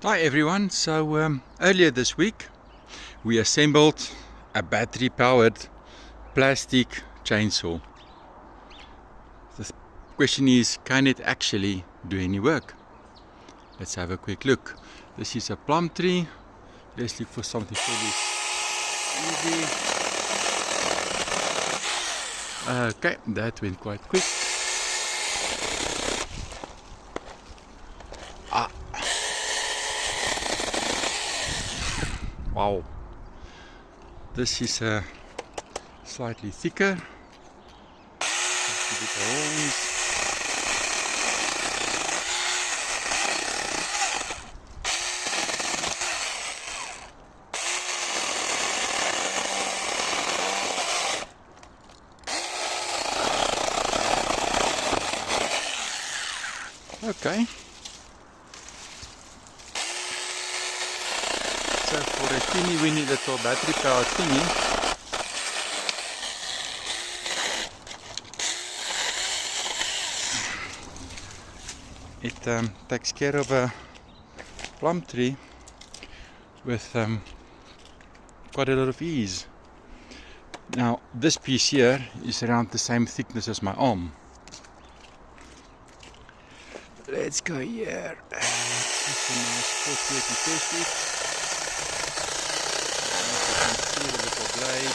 Hi everyone, so earlier this week we assembled a battery powered plastic chainsaw. The question is, can it actually do any work? Let's have a quick look. This is a plum tree. Let's look for something fairly easy. Okay, that went quite quick. Wow, this is slightly thicker. Let's give it a horns. Okay. So for a teeny weeny little battery powered thingy, it takes care of a plum tree with quite a lot of ease. Now this piece here is around the same thickness as my arm. Let's go here. It's a nice 430 test it. See the little blade.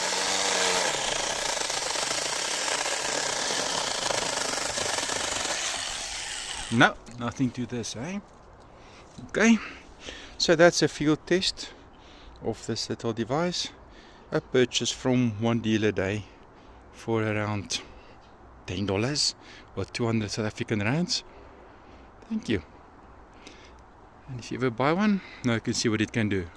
No, nothing to this, eh? Okay, so that's a field test of this little device. I purchased from one dealer day for around $10 or 200 South African rands. Thank you. And if you ever buy one, now you can see what it can do.